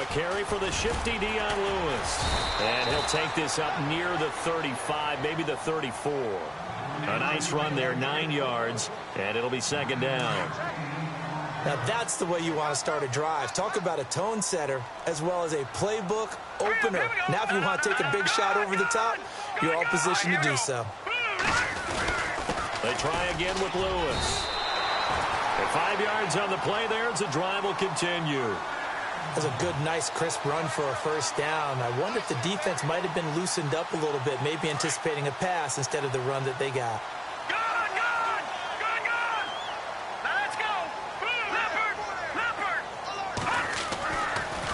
carry for the shifty Dion Lewis. And he'll take this up near the 35, maybe the 34. A nice run there, 9 yards, and it'll be second down. Now that's the way you want to start a drive. Talk about a tone setter as well as a playbook opener. Now if you want to take a big shot over the top, you're all positioned to do so. They try again with Lewis. And 5 yards on the play there as the drive will continue. That's a good, nice, crisp run for a first down. I wonder if the defense might have been loosened up a little bit, maybe anticipating a pass instead of the run that they got.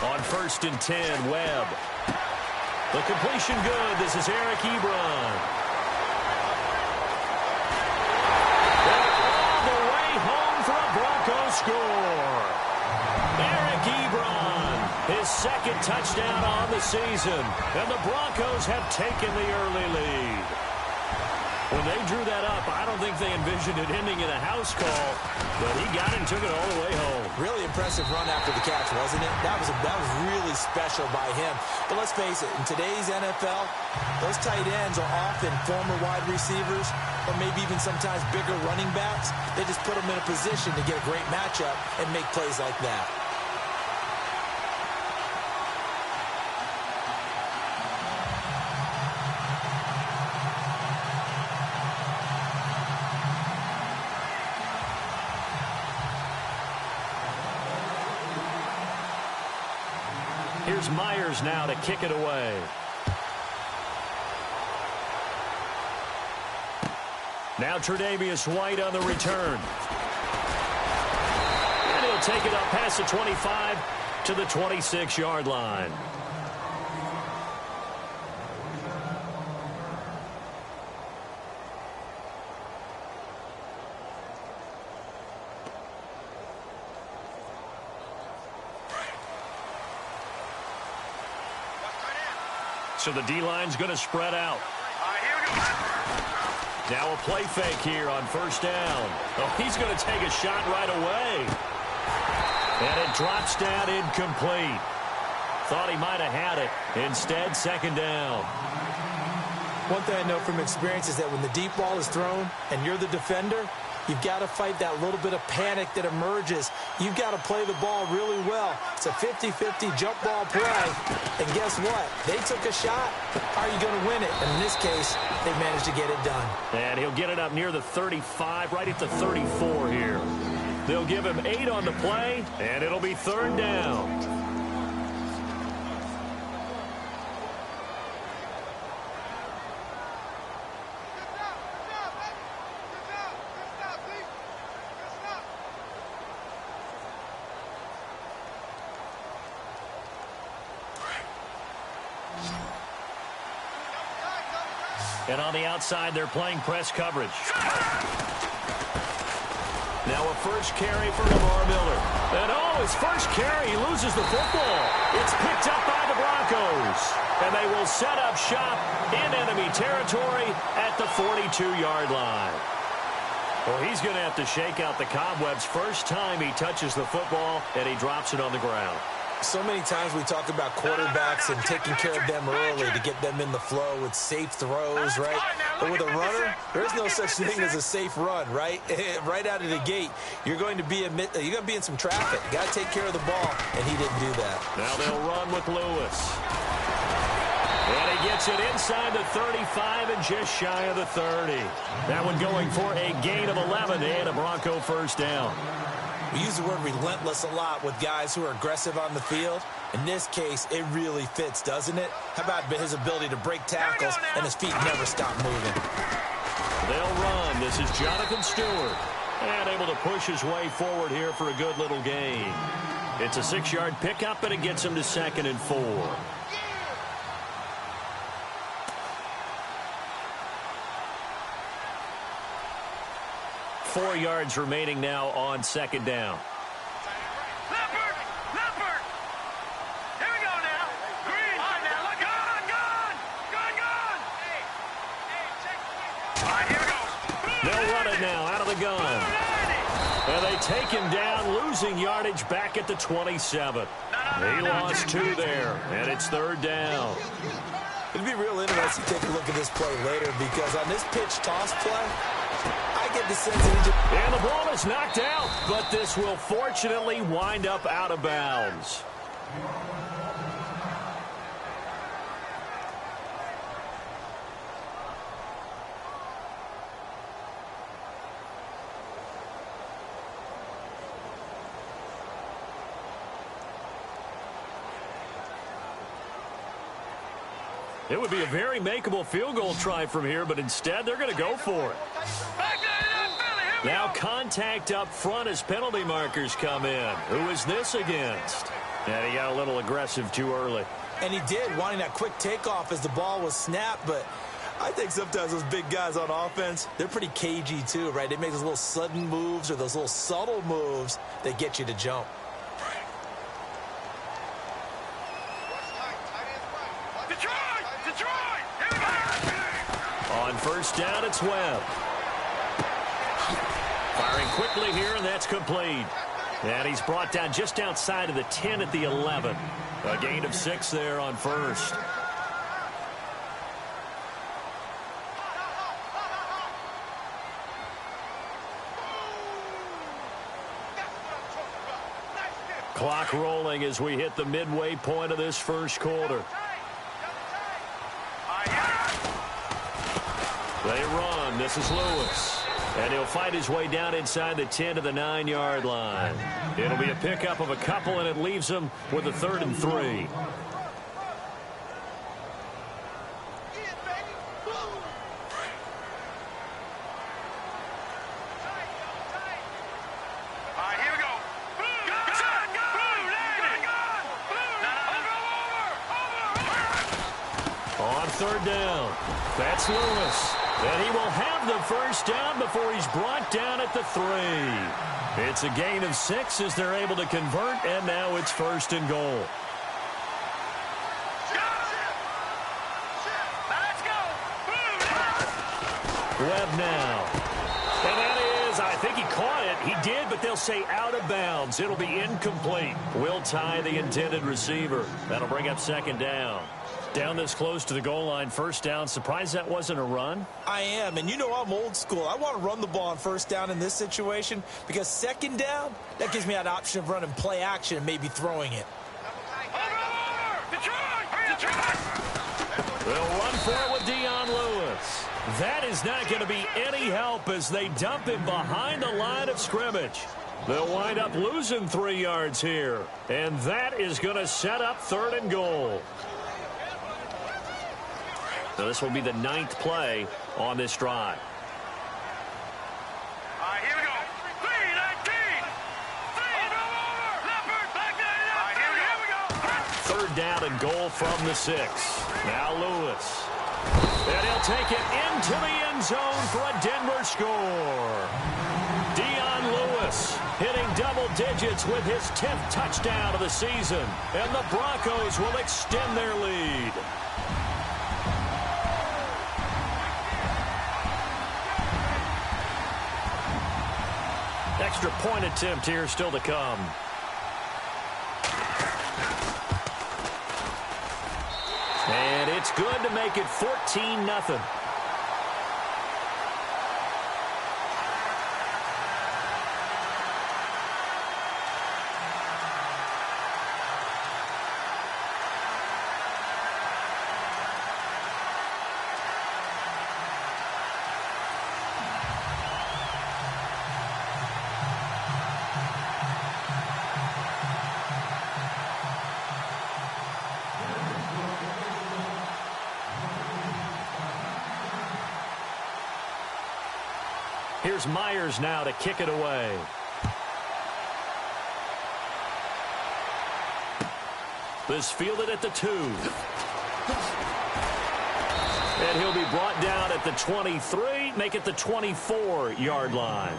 On 1st and 10, Webb. The completion good. This is Eric Ebron. All the way home for a Broncos score. Eric Ebron, his second touchdown on the season. And the Broncos have taken the early lead. When they drew that up, I don't think they envisioned it ending in a house call, but he got it and took it all the way home. Really impressive run after the catch, wasn't it? That was really special by him. But let's face it, in today's NFL, those tight ends are often former wide receivers or maybe even sometimes bigger running backs. They just put them in a position to get a great matchup and make plays like that. Here's Myers now to kick it away. Now Tre'Davious White on the return. And he'll take it up past the 25 to the 26-yard line. So the D-line's going to spread out. Now a play fake here on 1st down. Oh, he's going to take a shot right away. And it drops down incomplete. Thought he might have had it. Instead, 2nd down. One thing I know from experience is that when the deep ball is thrown and you're the defender, you've got to fight that little bit of panic that emerges. You've got to play the ball really well. It's a 50-50 jump ball play. And guess what? They took a shot. How are you going to win it? And in this case, they managed to get it done. And he'll get it up near the 35, right at the 34 here. They'll give him 8 on the play, and it'll be 3rd down. And on the outside, they're playing press coverage. Now a first carry for Lamar Miller. And his first carry, he loses the football. It's picked up by the Broncos. And they will set up shop in enemy territory at the 42-yard line. Well, he's going to have to shake out the cobwebs first time he touches the football, and he drops it on the ground. So many times we talk about quarterbacks and taking care of them early to get them in the flow with safe throws, right? But with a runner, there is no such thing as a safe run, right? Right out of the gate, you're going to be in some traffic. You got to take care of the ball, and he didn't do that. Now they'll run with Lewis. And he gets it inside the 35 and just shy of the 30. That one going for a gain of 11 and a Bronco first down. We use the word relentless a lot with guys who are aggressive on the field. In this case, it really fits, doesn't it? How about his ability to break tackles and his feet never stop moving? They'll run. This is Jonathan Stewart. And able to push his way forward here for a good little gain. It's a 6-yard pickup, and it gets him to 2nd and 4. Four yards remaining now on 2nd down. Leopard! Leopard! Here we go now. Green. On now. Look on. Gone. Hey, check. All right, here we go. They'll run it now out of the gun. And they take him down, losing yardage back at the 27. Now He lost 2 there, and it's 3rd down. It'd be real interesting to take a look at this play later because on this pitch toss play, I get the sense that he just... And the ball is knocked out, but this will fortunately wind up out of bounds. It would be a very makeable field goal try from here, but instead they're going to go for it. Now contact up front as penalty markers come in. Who is this against? And he got a little aggressive too early. And he did, wanting that quick takeoff as the ball was snapped, but I think sometimes those big guys on offense, they're pretty cagey too, right? They make those little sudden moves or those little subtle moves that get you to jump. On 1st down, it's Webb. Firing quickly here, and that's complete. And he's brought down just outside of the 10 at the 11. A gain of 6 there on 1st. Clock rolling as we hit the midway point of this 1st quarter. They run. This is Lewis. And he'll fight his way down inside the 10 to the 9-yard line. It'll be a pickup of a couple, and it leaves him with a 3rd and 3. On 3rd down, that's Lewis. And he will have the 1st down before he's brought down at the 3. It's a gain of 6 as they're able to convert, and now it's 1st and goal. Webb now. And that is, I think he caught it. He did, but they'll say out of bounds. It'll be incomplete. Will tie the intended receiver. That'll bring up 2nd down. Down this close to the goal line, 1st down. Surprised that wasn't a run? I am, and you know I'm old school. I want to run the ball on 1st down in this situation because 2nd down, that gives me an option of running play action and maybe throwing it. They'll run for it with Dion Lewis. That is not going to be any help as they dump him behind the line of scrimmage. They'll wind up losing 3 yards here, and that is going to set up 3rd and goal. So this will be the 9th play on this drive. Here we go. 3-19. Here we go. 3rd down and goal from the 6. Now Lewis. And he'll take it into the end zone for a Denver score. Dion Lewis hitting double digits with his 10th touchdown of the season. And the Broncos will extend their lead. Extra point attempt here still to come. And it's good to make it 14-0. Here's Myers now to kick it away. This fielded at the 2. And he'll be brought down at the 23, make it the 24-yard line.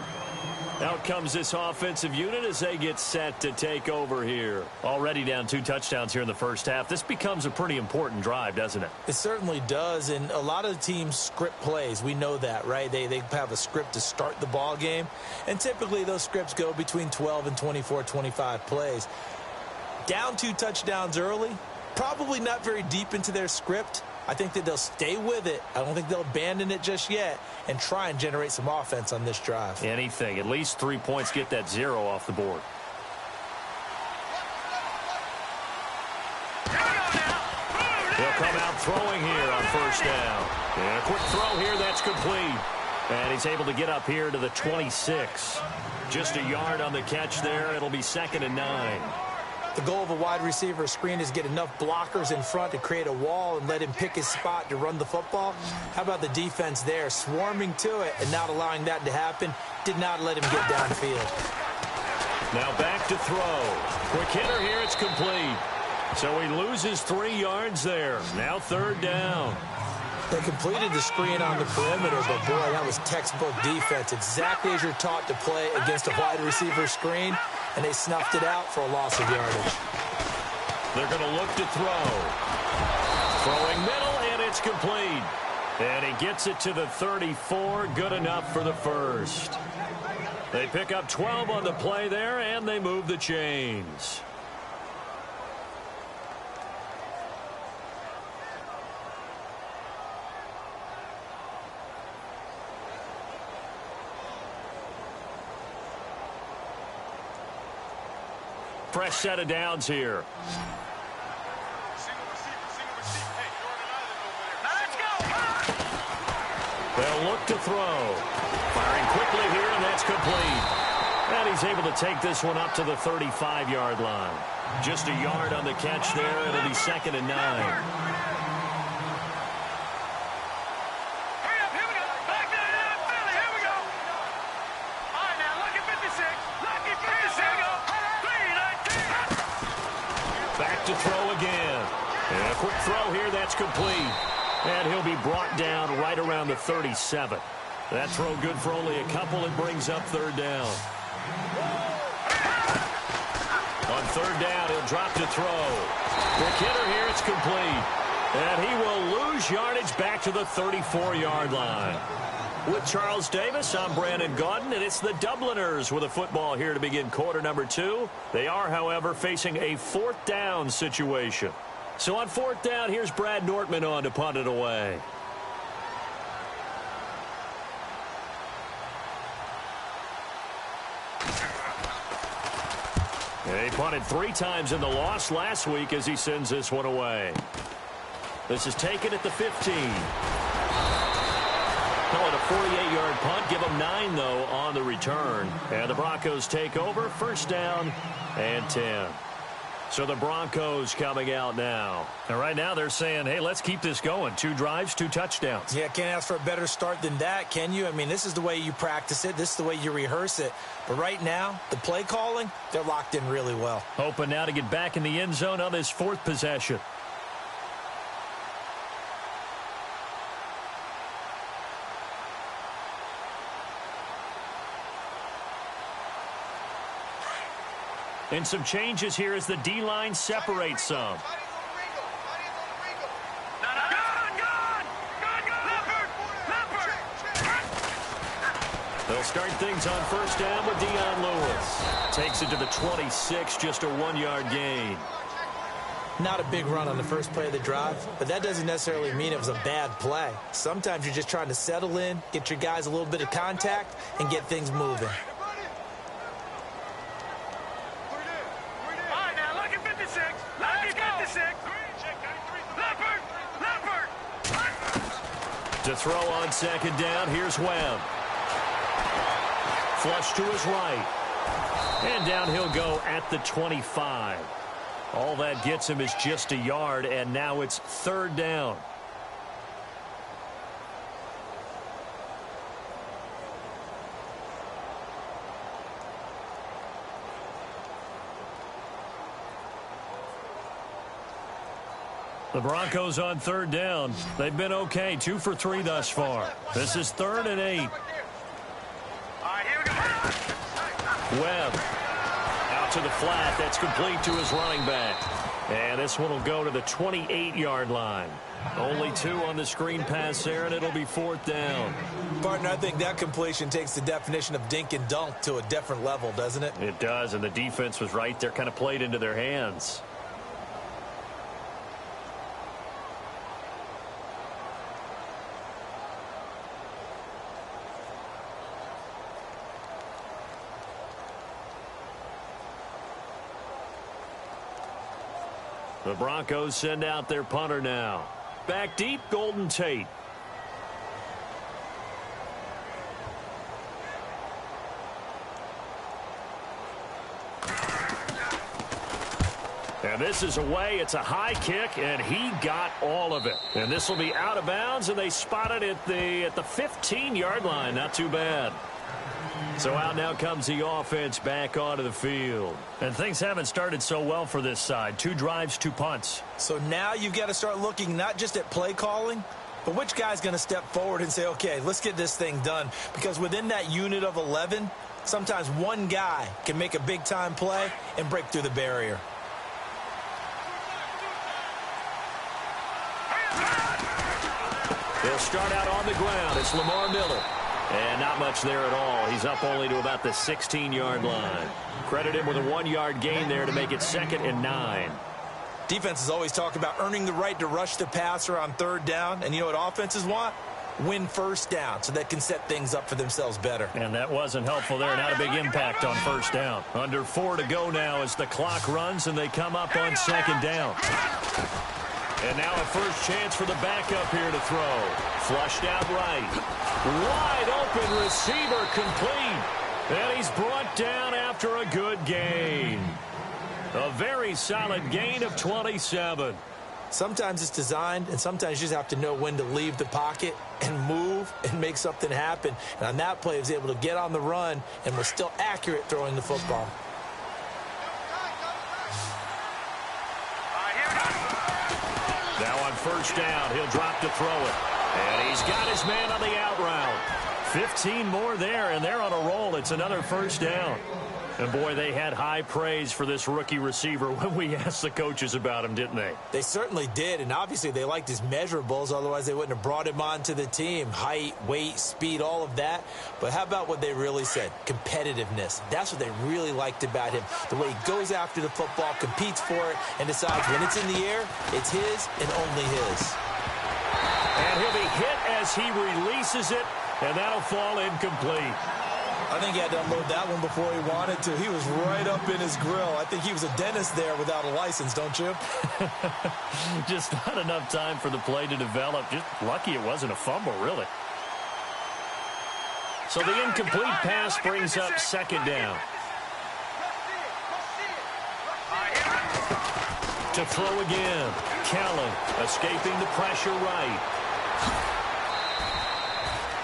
Out comes this offensive unit as they get set to take over here. Already down 2 touchdowns here in the 1st half. This becomes a pretty important drive, doesn't it? It certainly does, and a lot of teams script plays. We know that, right? They have a script to start the ball game, and typically those scripts go between 12 and 24, 25 plays. Down 2 touchdowns early, probably not very deep into their script. I think that they'll stay with it. I don't think they'll abandon it just yet and try and generate some offense on this drive. Anything. At least 3 points, get that 0 off the board. He'll come out throwing here on first down. And a quick throw here, that's complete. And he's able to get up here to the 26. Just a yard on the catch there. It'll be 2nd and 9. The goal of a wide receiver screen is get enough blockers in front to create a wall and let him pick his spot to run the football. How about the defense there, swarming to it and not allowing that to happen? Did not let him get downfield. Now back to throw. Quick hitter here, it's complete. So he loses 3 yards there. Now 3rd down. They completed the screen on the perimeter, but boy, that was textbook defense. Exactly as you're taught to play against a wide receiver screen, and they snuffed it out for a loss of yardage. They're going to look to throw. Throwing middle, and it's complete. And he gets it to the 34, good enough for the first. They pick up 12 on the play there, and they move the chains. Fresh set of downs here. They'll look to throw. Firing quickly here, and that's complete. And he's able to take this one up to the 35-yard line. Just a yard on the catch there. It'll be 2nd and 9. To throw again. And a quick throw here, that's complete. And he'll be brought down right around the 37. That throw good for only a couple. It brings up 3rd down. On 3rd down, he'll drop to throw. Quick hitter here, it's complete. And he will lose yardage back to the 34-yard line. With Charles Davis, I'm Brandon Gaudin, and it's the Dubliners with a football here to begin quarter number 2. They are, however, facing a 4th down situation. So on 4th down, here's Brad Nortman on to punt it away. And he punted 3 times in the loss last week as he sends this one away. This is taken at the 15. Call it a 48-yard punt. Give them 9, though, on the return. And the Broncos take over. 1st down and 10. So the Broncos coming out now. And right now they're saying, hey, let's keep this going. 2 drives, 2 touchdowns. Yeah, can't ask for a better start than that, can you? I mean, this is the way you practice it. This is the way you rehearse it. But right now, the play calling, they're locked in really well. Hoping now to get back in the end zone on this 4th possession. And some changes here as the D-line separates some. They'll start things on 1st down with Dion Lewis. Takes it to the 26, just a 1-yard gain. Not a big run on the first play of the drive, but that doesn't necessarily mean it was a bad play. Sometimes you're just trying to settle in, get your guys a little bit of contact, and get things moving. To throw on 2nd down, here's Webb. Flush to his right. And down he'll go at the 25. All that gets him is just a yard, and now it's 3rd down. The Broncos on 3rd down. They've been okay, 2 for 3 thus far. This is 3rd and 8. Webb out to the flat. That's complete to his running back. And this one will go to the 28-yard line. Only 2 on the screen pass there, and it'll be 4th down. Partner, I think that completion takes the definition of dink and dunk to a different level, doesn't it? It does, and the defense was right there, kind of played into their hands. The Broncos send out their punter now. Back deep, Golden Tate. And this is away. It's a high kick, and he got all of it. And this will be out of bounds, and they spot it at the 15-yard line. Not too bad. So out now comes the offense back onto the field. And things haven't started so well for this side. 2 drives, 2 punts. So now you've got to start looking not just at play calling, but which guy's going to step forward and say, okay, let's get this thing done. Because within that unit of 11, sometimes one guy can make a big-time play and break through the barrier. They'll start out on the ground. It's Lamar Miller. And not much there at all. He's up only to about the 16-yard line. Credit him with a 1-yard gain there to make it 2nd and 9. Defenses always talk about earning the right to rush the passer on 3rd down. And you know what offenses want? Win 1st down so they can set things up for themselves better. And that wasn't helpful there. Not a big impact on 1st down. Under 4 to go now as the clock runs and they come up on 2nd down. And now a first chance for the backup here to throw. Flushed out right. Wide open receiver complete. And he's brought down after a good gain. A very solid gain of 27. Sometimes it's designed, and sometimes you just have to know when to leave the pocket and move and make something happen. And on that play, he was able to get on the run and was still accurate throwing the football. Now on 1st down, he'll drop to throw it. And he's got his man on the out route. 15 more there, and they're on a roll. It's another 1st down. And, boy, they had high praise for this rookie receiver when we asked the coaches about him, didn't they? They certainly did, and obviously they liked his measurables. Otherwise, they wouldn't have brought him onto the team. Height, weight, speed, all of that. But how about what they really said? Competitiveness. That's what they really liked about him. The way he goes after the football, competes for it, and decides when it's in the air, it's his and only his. And he'll be hit as he releases it, and that'll fall incomplete. I think he had to unload that one before he wanted to. He was right up in his grill. I think he was a dentist there without a license, don't you? Just not enough time for the play to develop. Just lucky it wasn't a fumble, really. So the incomplete pass brings up 2nd down. To throw again. Kellen escaping the pressure right.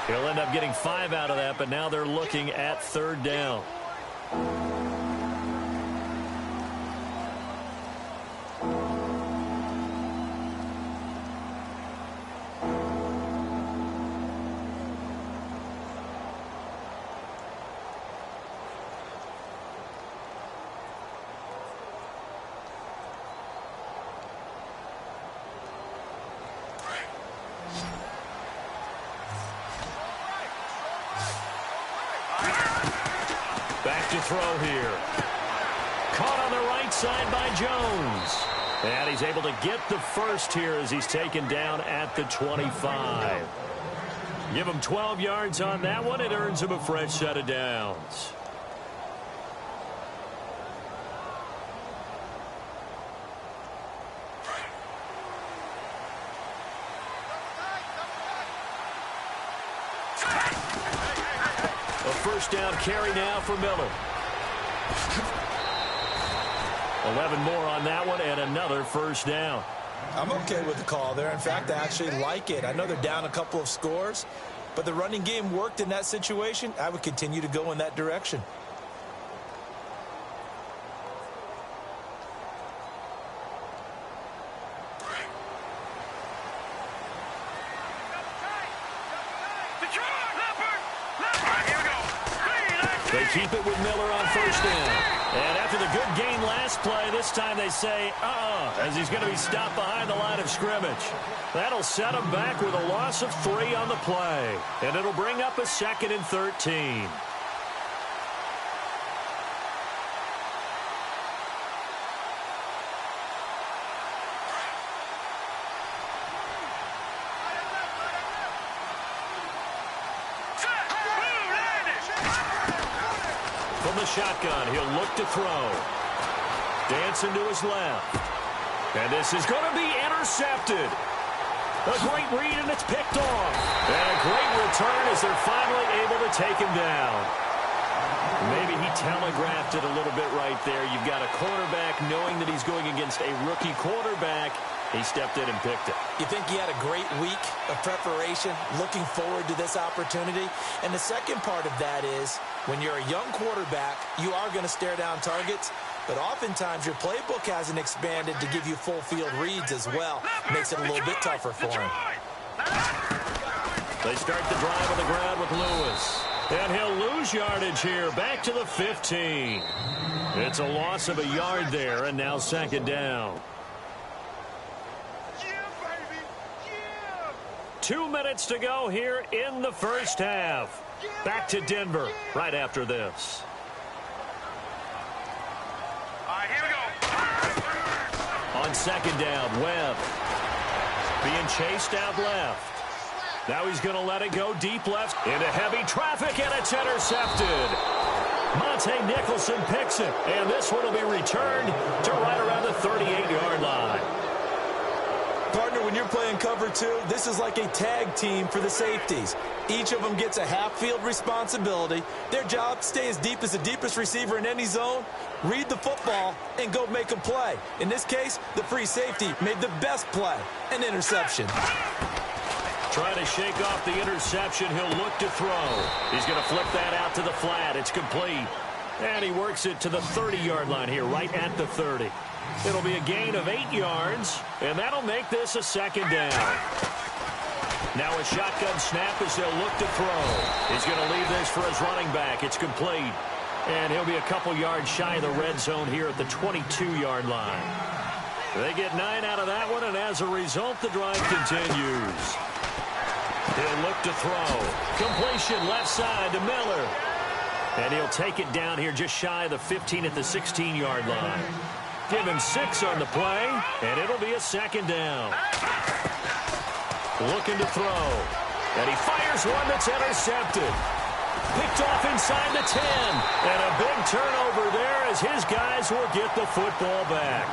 He'll end up getting 5 out of that, but now they're looking at 3rd down. Back to throw here. Caught on the right side by Jones. And he's able to get the first here as he's taken down at the 25. Give him 12 yards on that one. It earns him a fresh set of downs. First down carry now for Miller. 11 more on that one and another 1st down. I'm okay with the call there. In fact, I actually like it. I know they're down a couple of scores, but the running game worked in that situation. I would continue to go in that direction. They keep it with Miller on first down. And after the good gain last play, this time they say, as he's going to be stopped behind the line of scrimmage. That'll set him back with a loss of 3 on the play. And it'll bring up a 2nd and 13. From the shotgun, he'll look to throw. Dancing to his left. And this is going to be intercepted. A great read, and it's picked off. And a great return as they're finally able to take him down. Maybe he telegraphed it a little bit right there. You've got a cornerback knowing that he's going against a rookie quarterback. He stepped in and picked it. You think he had a great week of preparation, looking forward to this opportunity? And the second part of that is, when you're a young quarterback, you are going to stare down targets, but oftentimes your playbook hasn't expanded to give you full field reads as well. Makes it a little bit tougher for him. They start the drive on the ground with Lewis. And he'll lose yardage here, back to the 15. It's a loss of a yard there, and now 2nd down. 2 minutes to go here in the first half. Back to Denver right after this. All right, here we go. On 2nd down, Webb being chased out left. Now he's going to let it go deep left into heavy traffic, and it's intercepted. Monte Nicholson picks it, and this one will be returned to right around the 38-yard line. Partner, when you're playing cover 2, this is like a tag team for the safeties. Each of them gets a half-field responsibility. Their job, stay as deep as the deepest receiver in any zone, read the football, and go make a play. In this case, the free safety made the best play, an interception. Trying to shake off the interception, he'll look to throw. He's going to flip that out to the flat. It's complete. And he works it to the 30-yard line here, right at the 30. It'll be a gain of 8 yards, and that'll make this a 2nd down. Now a shotgun snap as they'll look to throw. He's going to leave this for his running back. It's complete. And he'll be a couple yards shy of the red zone here at the 22-yard line. They get 9 out of that one, and as a result, the drive continues. He'll look to throw. Completion left side to Miller. And he'll take it down here just shy of the 15 at the 16-yard line. Give him 6 on the play, and it'll be a 2nd down. Looking to throw. And he fires one that's intercepted. Picked off inside the 10. And a big turnover there as his guys will get the football back.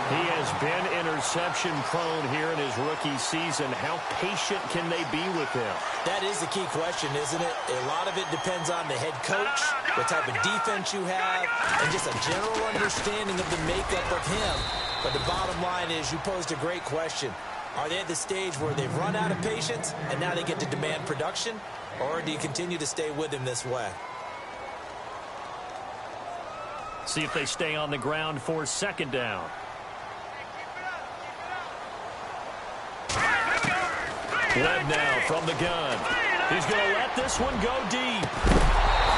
He has been interception-prone here in his rookie season. How patient can they be with him? That is the key question, isn't it? A lot of it depends on the head coach, what type of defense you have, and just a general understanding of the makeup of him. But the bottom line is, you posed a great question. Are they at the stage where they've run out of patience, and now they get to demand production? Or do you continue to stay with him this way? See if they stay on the ground for 2nd down. Webb now from the gun. He's going to let this one go deep.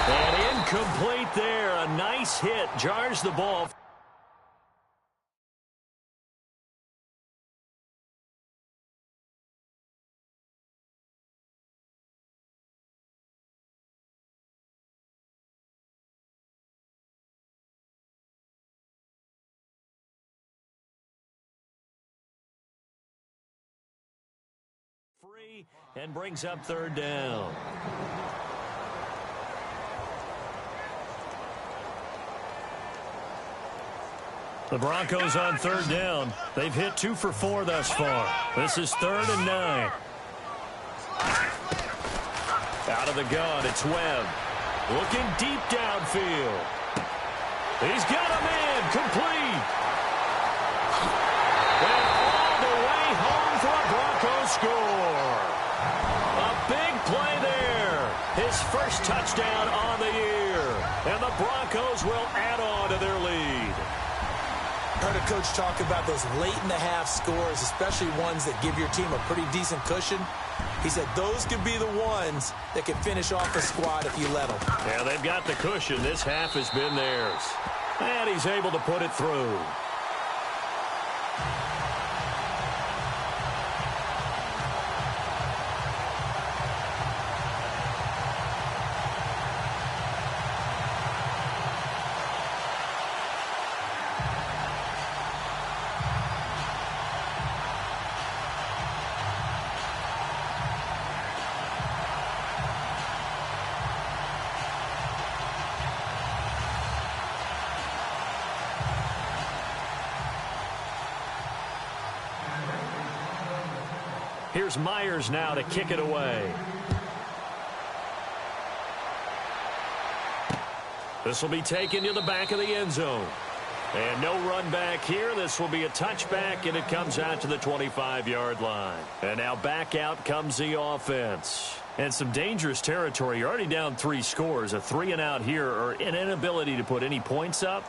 And incomplete there. A nice hit. Jars the ball. Free and brings up 3rd down. The Broncos on 3rd down. They've hit 2 for 4 thus far. This is 3rd and 9. Out of the gun, it's Webb. Looking deep downfield. He's got him in. Complete. And all the way home for a Broncos score. A big play there. His first touchdown on the year. And the Broncos will add on to their lead. Heard a coach talk about those late-in-the-half scores, especially ones that give your team a pretty decent cushion. He said those could be the ones that could finish off a squad if you let them. Yeah, they've got the cushion. This half has been theirs. And he's able to put it through. Here's Myers now to kick it away. This will be taken to the back of the end zone. And no run back here. This will be a touchback, and it comes out to the 25-yard line. And now back out comes the offense. And some dangerous territory. You're already down 3 scores. A 3-and-out here, or an inability to put any points up.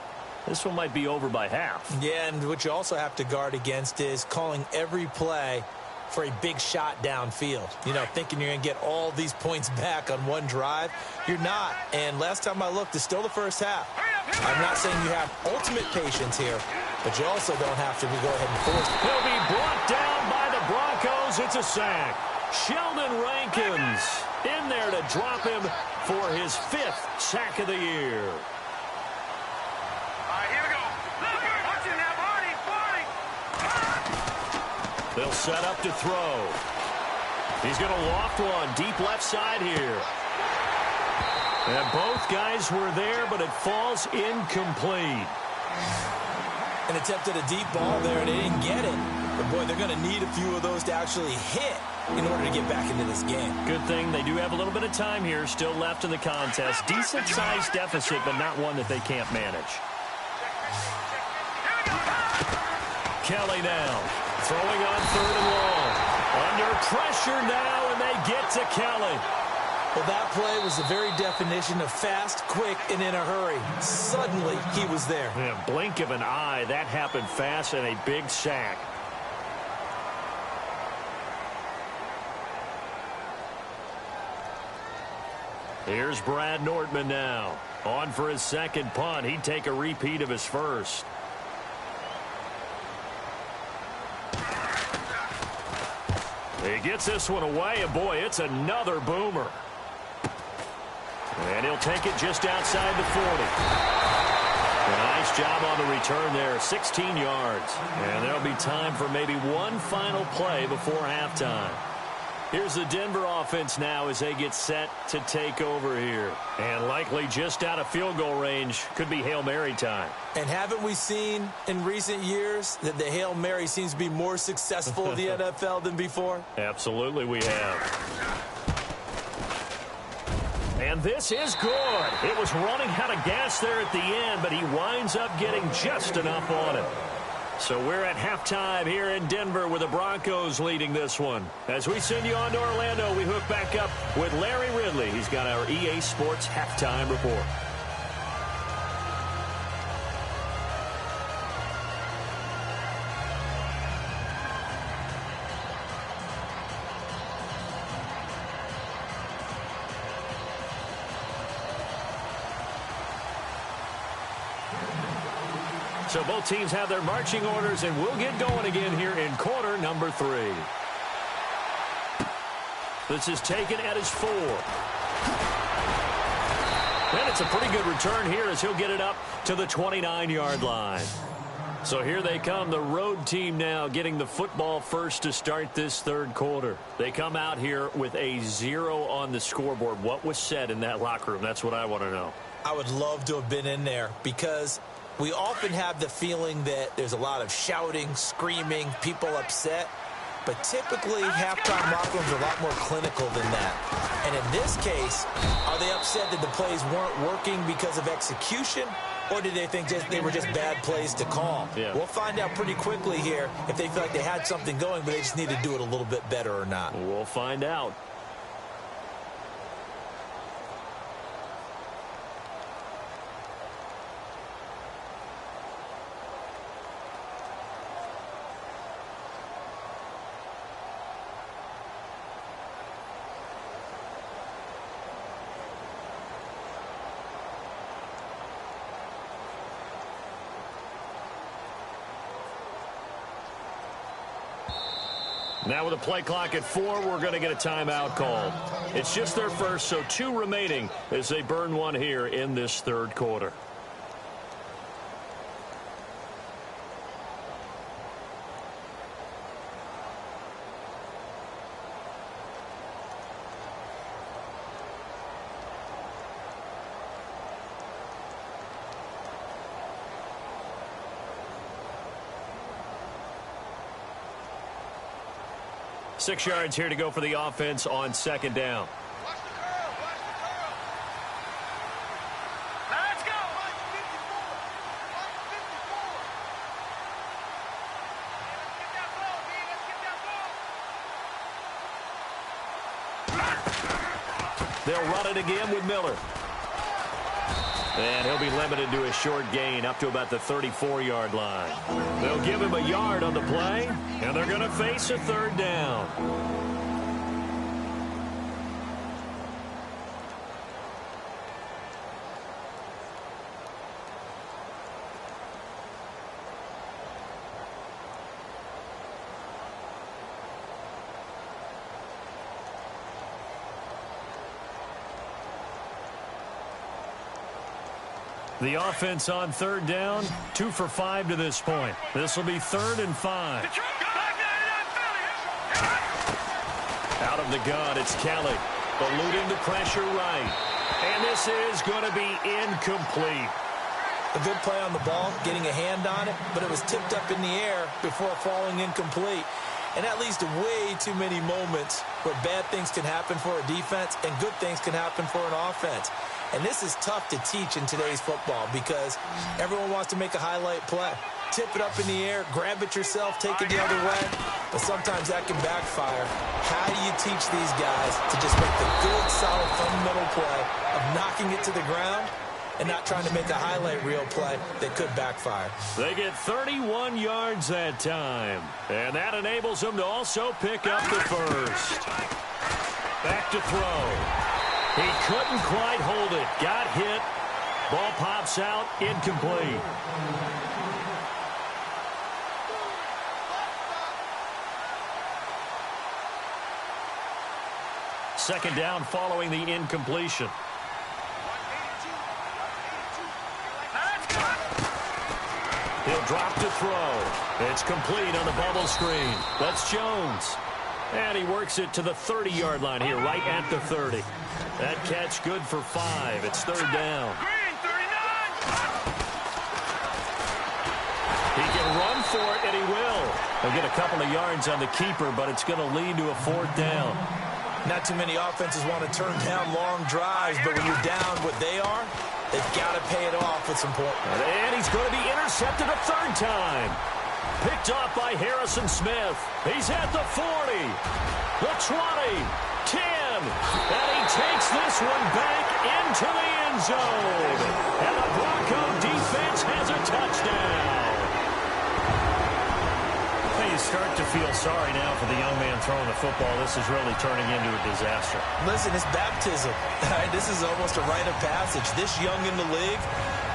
This one might be over by half. Yeah, and what you also have to guard against is calling every play for a big shot downfield. You know, thinking you're going to get all these points back on one drive. You're not. And last time I looked, it's still the first half. I'm not saying you have ultimate patience here, but you also don't have to go ahead and force it. He'll be brought down by the Broncos. It's a sack. Sheldon Rankins in there to drop him for his 5th sack of the year. All right, here we go. Watch it now, Barney. They'll set up to throw. He's going to loft one deep left side here. And both guys were there, but it falls incomplete. And attempted a deep ball there, and they didn't get it. But, boy, they're going to need a few of those to actually hit in order to get back into this game. Good thing they do have a little bit of time here still left in the contest. Decent-sized deficit, but not one that they can't manage. Kelly now throwing on 3rd and long. Under pressure now, and they get to Kelly. Well, that play was the very definition of fast, quick, and in a hurry. Suddenly, he was there. Yeah, blink of an eye, that happened fast, and a big sack. Here's Brad Nordman now. On for his 2nd punt. He'd take a repeat of his first. He gets this one away, and boy, it's another boomer. And he'll take it just outside the 40. A nice job on the return there, 16 yards. And there'll be time for maybe one final play before halftime. Here's the Denver offense now as they get set to take over here. And likely just out of field goal range. Could be Hail Mary time. And haven't we seen in recent years that the Hail Mary seems to be more successful in the NFL than before? Absolutely we have. And this is good. It was running out of gas there at the end, but he winds up getting just enough on it. So we're at halftime here in Denver with the Broncos leading this one. As we send you on to Orlando, we hook back up with Larry Ridley. He's got our EA Sports halftime report. So both teams have their marching orders, and we'll get going again here in quarter number 3. This is taken at his 4. And it's a pretty good return here as he'll get it up to the 29-yard line. So here they come, the road team now getting the football first to start this 3rd quarter. They come out here with a 0 on the scoreboard. What was said in that locker room? That's what I want to know. I would love to have been in there because we often have the feeling that there's a lot of shouting, screaming, people upset. But typically, halftime locker rooms are a lot more clinical than that. And in this case, are they upset that the plays weren't working because of execution? Or did they think they were just bad plays to call? Yeah. We'll find out pretty quickly here if they feel like they had something going, but they just need to do it a little bit better or not. We'll find out. Now with a play clock at 4, we're going to get a timeout called. It's just their first, so 2 remaining as they burn one here in this third quarter. Six yards here to go for the offense on second down. Watch the curl. Watch the curl. Now let's go. Watch 54. Watch 54. Let's get that ball, B. Let's get that ball. They'll run it again with Miller. And he'll be limited to a short gain up to about the 34-yard line. They'll give him a yard on the play, and they're going to face a third down. The offense on third down, 2 for 5 to this point. This will be 3rd and 5. Out of the gun, it's Kelly. Eluding the pressure right. And this is going to be incomplete. A good play on the ball, getting a hand on it, but it was tipped up in the air before falling incomplete. And that leads to way too many moments where bad things can happen for a defense and good things can happen for an offense. And this is tough to teach in today's football because everyone wants to make a highlight play. Tip it up in the air, grab it yourself, take it the other way. But sometimes that can backfire. How do you teach these guys to just make the good, solid, fundamental play of knocking it to the ground and not trying to make a highlight reel play that could backfire? They get 31 yards that time. And that enables them to also pick up the first. Back to throw. He couldn't quite hold it. Got hit. Ball pops out. Incomplete. Second down following the incompletion. He'll drop to throw. It's complete on the bubble screen. That's Jones. And he works it to the 30-yard line here, right at the 30. That catch good for 5. It's third down. He can run for it, and he will. He'll get a couple of yards on the keeper, but it's going to lead to a 4th down. Not too many offenses want to turn down long drives, but when you're down what they are, they've got to pay it off with some points. And he's going to be intercepted a 3rd time. Picked off by Harrison Smith. He's at the 40, the 20, 10, and he takes this one back into the end zone. And the Bronco defense has a touchdown. Hey, you start to feel sorry now for the young man throwing the football. This is really turning into a disaster. Listen, it's baptism. This is almost a rite of passage. This young in the league,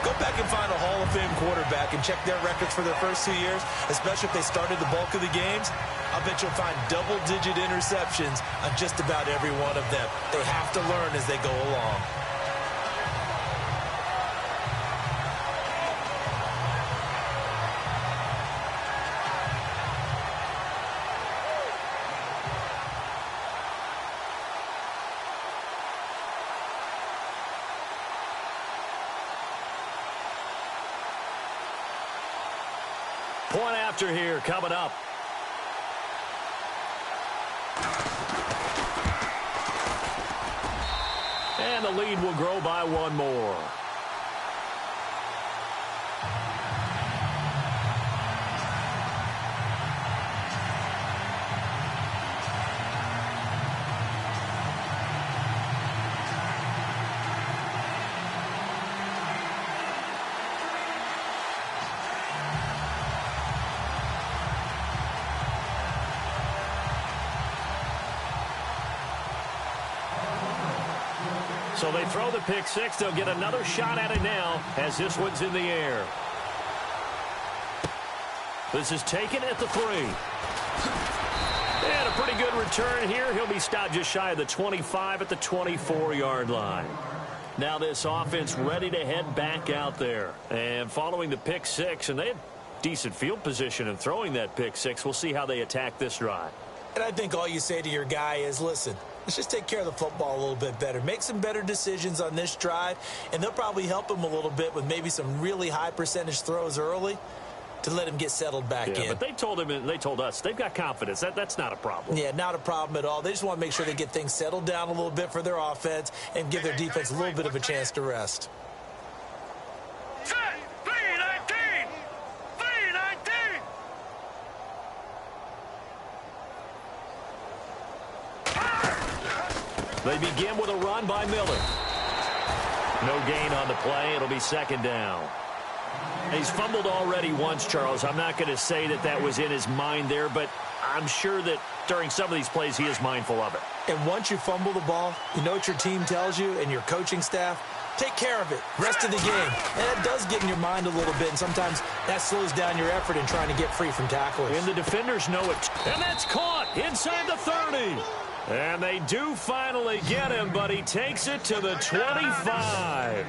go back and find a Hall of Fame quarterback and check their records for their first 2 years, especially if they started the bulk of the games. I'll bet you'll find double-digit interceptions on just about every one of them. They have to learn as they go along. Point after here coming up. And the lead will grow by 1 more. So they throw the pick six. They'll get another shot at it now as this one's in the air. This is taken at the 3. And a pretty good return here. He'll be stopped just shy of the 25 at the 24-yard line. Now this offense ready to head back out there. And following the pick six, and they had decent field position in throwing that pick six. We'll see how they attack this drive. And I think all you say to your guy is, listen, let's just take care of the football a little bit better. Make some better decisions on this drive, and they'll probably help him a little bit with maybe some really high percentage throws early to let him get settled back in. But they told him, and they told us, they've got confidence. That's not a problem. Yeah, not a problem at all. They just want to make sure they get things settled down a little bit for their offense and give their defense a little bit of a chance to rest. Set. 3-19. 3-19. They begin with a run by Miller. No gain on the play. It'll be second down. He's fumbled already once, Charles. I'm not going to say that that was in his mind there, but I'm sure that during some of these plays he is mindful of it. And once you fumble the ball, you know what your team tells you and your coaching staff? Take care of it. Rest of the game. And that does get in your mind a little bit, and sometimes that slows down your effort in trying to get free from tacklers. And the defenders know it. And that's caught inside the 30. And they do finally get him, but he takes it to the 25.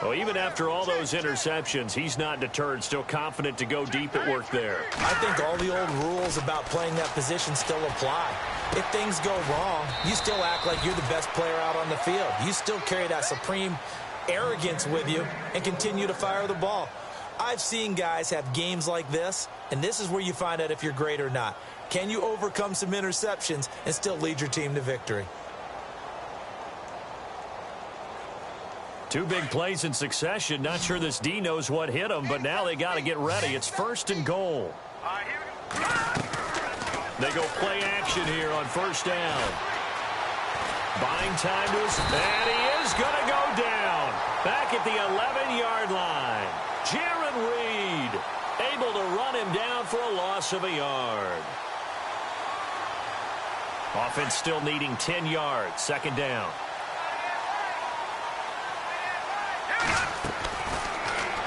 Well, even after all those interceptions, he's not deterred, still confident to go deep at work there. I think all the old rules about playing that position still apply. If things go wrong, you still act like you're the best player out on the field. You still carry that supreme arrogance with you and continue to fire the ball. I've seen guys have games like this, and this is where you find out if you're great or not. Can you overcome some interceptions and still lead your team to victory? Two big plays in succession. Not sure this D knows what hit him, but now they got to get ready. It's first and goal. They go play action here on first down. Buying time to his, and he is going to go down. Back at the 11-yard line. Jaron Reed able to run him down for a loss of a yard. Offense still needing 10 yards. Second down.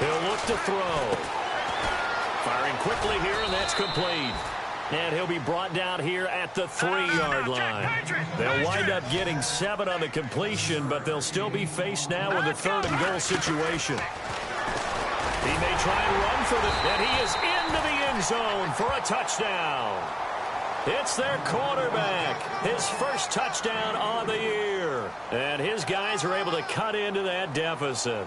He'll look to throw. Firing quickly here, and that's complete. And he'll be brought down here at the 3-yard line. They'll wind up getting 7 on the completion, but they'll still be faced now with a third-and-goal situation. He may try and run for the, and he is into the end zone for a touchdown. It's their quarterback, his first touchdown on the year. And his guys are able to cut into that deficit.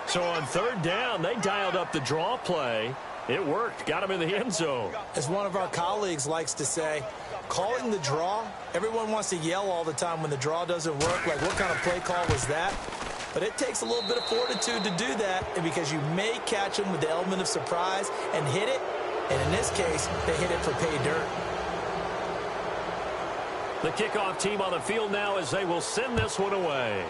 So on third down, they dialed up the draw play. It worked. Got him in the end zone. As one of our colleagues likes to say, calling the draw, everyone wants to yell all the time when the draw doesn't work, like what kind of play call was that? But it takes a little bit of fortitude to do that, and because you may catch them with the element of surprise and hit it, and in this case, they hit it for pay dirt. The kickoff team on the field now as they will send this one away.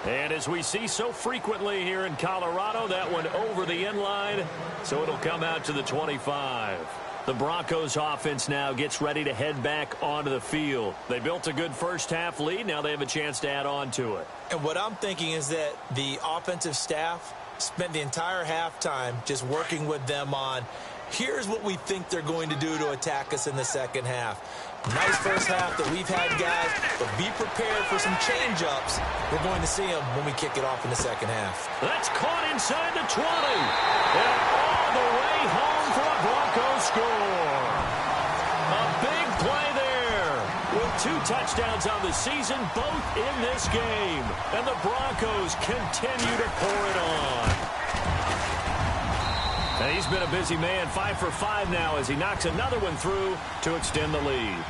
And as we see so frequently here in Colorado, that one over the end line, so it'll come out to the 25. The Broncos offense now gets ready to head back onto the field. They built a good first half lead. Now they have a chance to add on to it. And what I'm thinking is that the offensive staff spent the entire halftime just working with them on, here's what we think they're going to do to attack us in the second half. Nice first half that we've had, guys, but be prepared for some change-ups. We're going to see them when we kick it off in the second half. That's caught inside the 20. And all the way home for a Broncos score. A big play there with 2 touchdowns on the season, both in this game. And the Broncos continue to pour it on. And he's been a busy man, 5 for 5 now as he knocks another one through to extend the lead.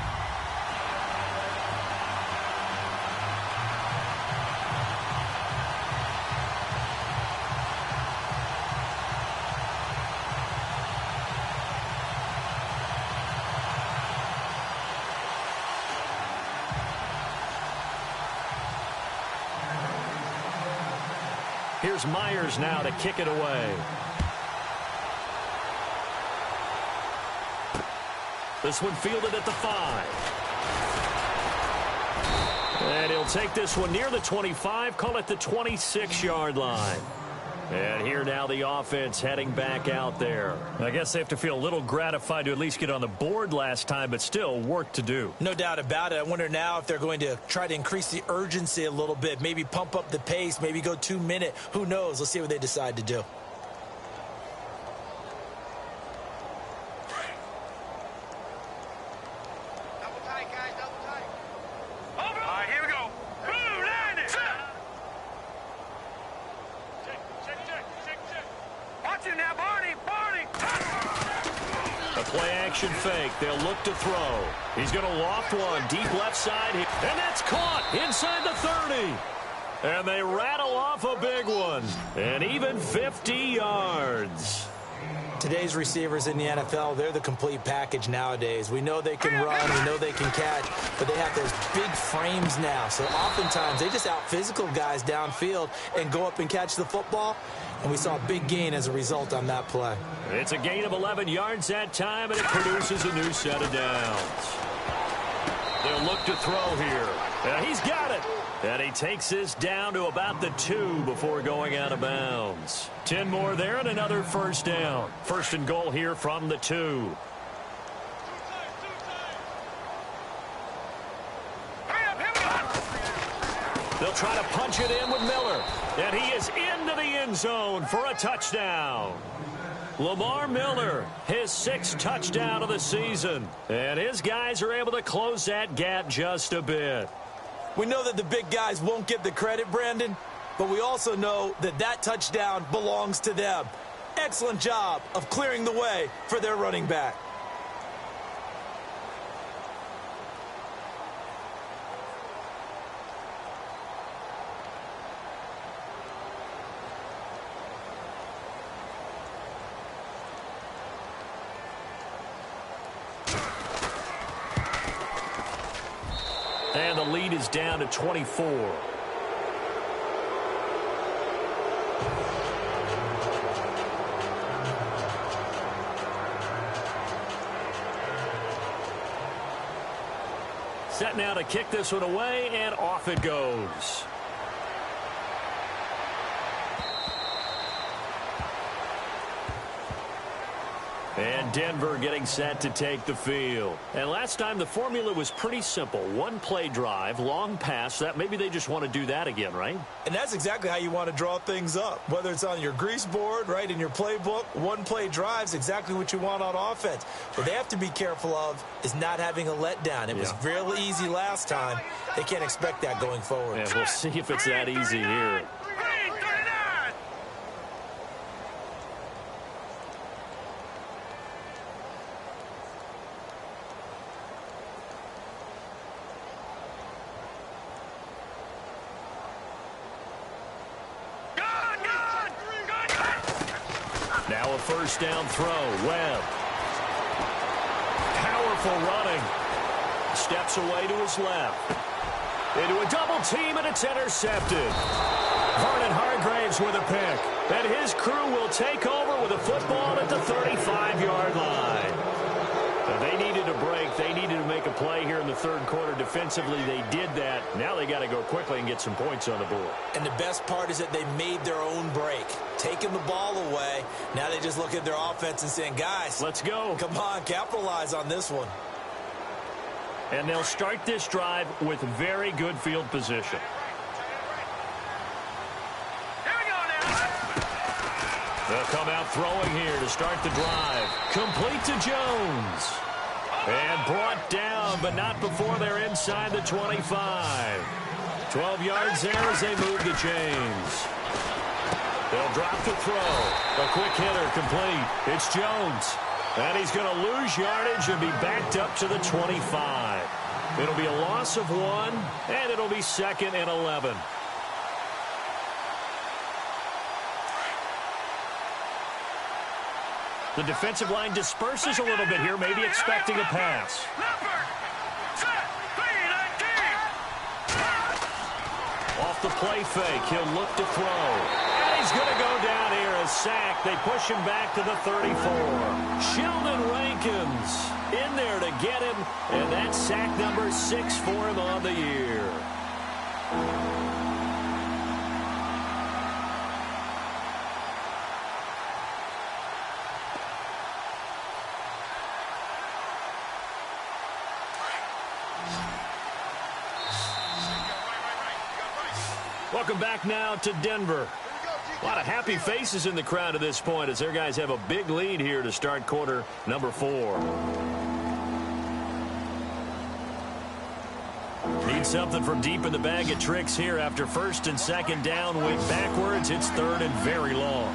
Here's Myers now to kick it away. This one fielded at the 5. And he'll take this one near the 25, call it the 26-yard line. And here now the offense heading back out there. I guess they have to feel a little gratified to at least get on the board last time, but still work to do. No doubt about it. I wonder now if they're going to try to increase the urgency a little bit, maybe pump up the pace, maybe go 2-minute. Who knows? Let's see what they decide to do. Double tight, guys, double tight. Over. All right, here we go. Boom, land it. Check. Watch it now, Barney. A play-action fake. They'll look to throw. He's going to loft one. Deep left side. And that's caught inside the 30. And they rattle off a big one. And even 50 yards. Today's receivers in the NFL, they're the complete package nowadays. We know they can run, we know they can catch, but they have those big frames now. So oftentimes they just out-physical guys downfield and go up and catch the football. And we saw a big gain as a result on that play. It's a gain of 11 yards that time, and it produces a new set of downs. They'll look to throw here. And he's got it. And he takes this down to about the 2 before going out of bounds. 10 more there and another first down. First and goal here from the 2. They'll try to punch it in with Miller. And he is into the end zone for a touchdown. Lamar Miller, his 6th touchdown of the season. And his guys are able to close that gap just a bit. We know that the big guys won't get the credit, Brandon, but we also know that that touchdown belongs to them. Excellent job of clearing the way for their running back. And the lead is down to 24. Set now to kick this one away, and off it goes. And Denver getting set to take the field. And last time the formula was pretty simple. One play drive, long pass. That maybe they just want to do that again, right? And that's exactly how you want to draw things up. Whether it's on your grease board, right, in your playbook, one play drive is exactly what you want on offense. What they have to be careful of is not having a letdown. It was real easy last time. They can't expect that going forward. And we'll see if it's that easy here. Now a first down throw. Webb. Powerful running. Steps away to his left. Into a double team, and it's intercepted. Vernon Hargraves with a pick. And his crew will take over with a football at the 35-yard line. Now they needed a break. They needed to make a play here in the third quarter. Defensively, they did that. Now they got to go quickly and get some points on the board. And the best part is that they made their own break. Taking the ball away. Now they just look at their offense and saying, guys, let's go. Come on, capitalize on this one. And they'll start this drive with very good field position. They'll come out throwing here to start the drive. Complete to Jones. And brought down, but not before they're inside the 25. 12 yards there as they move the chains. They'll drop the throw. A quick hitter complete. It's Jones. And he's going to lose yardage and be backed up to the 25. It'll be a loss of 1, and it'll be 2nd and 11. The defensive line disperses a little bit here, maybe expecting a pass. Off the play fake, he'll look to throw. And he's going to go down here, a sack. They push him back to the 34. Sheldon Rankins in there to get him, and that's sack number 6 for him on the year. Welcome back now to Denver. A lot of happy faces in the crowd at this point as their guys have a big lead here to start quarter number 4. Need something from deep in the bag of tricks here after first and second down. Went backwards. It's third and very long.